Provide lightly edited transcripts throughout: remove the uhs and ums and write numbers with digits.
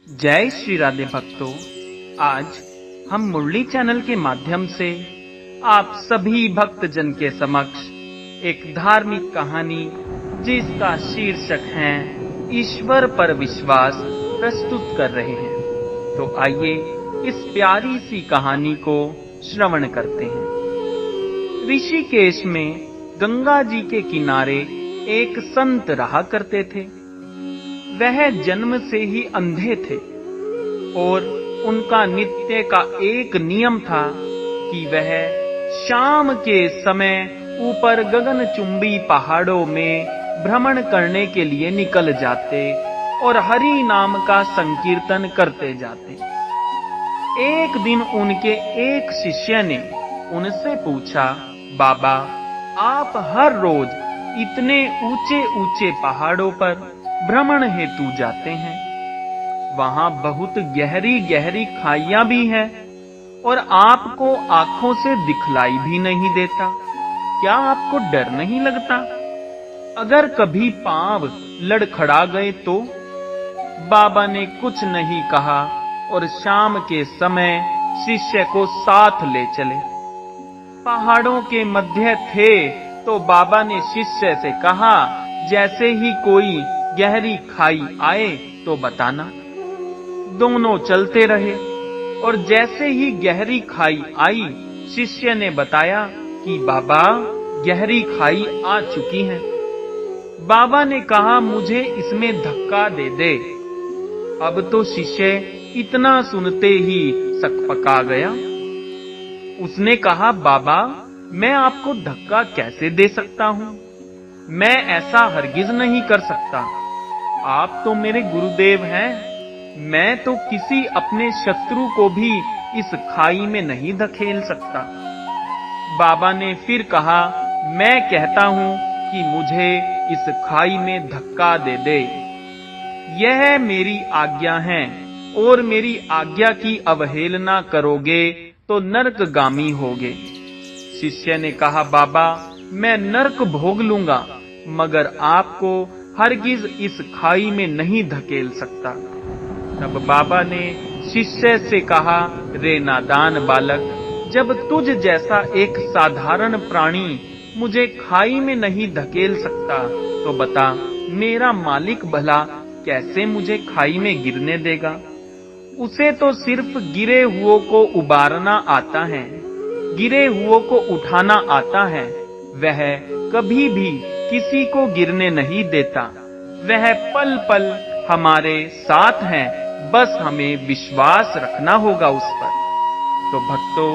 जय श्री राधे भक्तों, आज हम मुरली चैनल के माध्यम से आप सभी भक्तजन के समक्ष एक धार्मिक कहानी जिसका शीर्षक है ईश्वर पर विश्वास प्रस्तुत कर रहे हैं। तो आइए इस प्यारी सी कहानी को श्रवण करते हैं। ऋषिकेश में गंगा जी के किनारे एक संत रहा करते थे। वह जन्म से ही अंधे थे और उनका नित्य का एक नियम था कि वह शाम के समय ऊपर गगनचुंबी पहाड़ों में भ्रमण करने के लिए निकल जाते और हरि नाम का संकीर्तन करते जाते। एक दिन उनके एक शिष्य ने उनसे पूछा, बाबा, आप हर रोज इतने ऊंचे ऊंचे पहाड़ों पर भ्रमण हेतु जाते हैं, वहां बहुत गहरी गहरी खाइयां भी हैं और आपको आंखों से दिखलाई भी नहीं देता, क्या आपको डर नहीं लगता? अगर कभी पांव लड़खड़ा गए तो? बाबा ने कुछ नहीं कहा और शाम के समय शिष्य को साथ ले चले। पहाड़ों के मध्य थे तो बाबा ने शिष्य से कहा, जैसे ही कोई गहरी खाई आए तो बताना। दोनों चलते रहे और जैसे ही गहरी खाई आई, शिष्य ने बताया कि बाबा, गहरी खाई आ चुकी है। बाबा ने कहा, मुझे इसमें धक्का दे दे। अब तो शिष्य इतना सुनते ही सकपका गया। उसने कहा, बाबा, मैं आपको धक्का कैसे दे सकता हूँ? मैं ऐसा हरगिज नहीं कर सकता। आप तो मेरे गुरुदेव हैं। मैं तो किसी अपने शत्रु को भी इस खाई में नहीं धकेल सकता। बाबा ने फिर कहा, मैं कहता हूँ कि मुझे इस खाई में धक्का दे दे। यह मेरी आज्ञा है और मेरी आज्ञा की अवहेलना करोगे तो नरकगामी होगे। शिष्य ने कहा, बाबा, मैं नरक भोग लूंगा, मगर आपको हरगिज इस खाई में नहीं धकेल सकता। तब बाबा ने शिष्य से कहा, रे नादान बालक, जब तुझ जैसा एक साधारण प्राणी मुझे खाई में नहीं धकेल सकता तो बता, मेरा मालिक भला कैसे मुझे खाई में गिरने देगा? उसे तो सिर्फ गिरे हुओं को उबारना आता है, गिरे हुओं को उठाना आता है। वह कभी भी किसी को गिरने नहीं देता। वह पल पल हमारे साथ है, बस हमें विश्वास रखना होगा उस पर। तो भक्तों,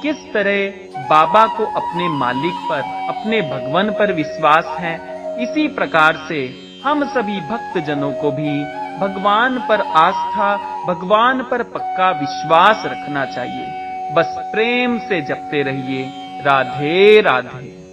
किस तरह बाबा को अपने मालिक पर, अपने भगवान पर विश्वास है, इसी प्रकार से हम सभी भक्तजनों को भी भगवान पर आस्था, भगवान पर पक्का विश्वास रखना चाहिए। बस प्रेम से जपते रहिए। राधे राधे।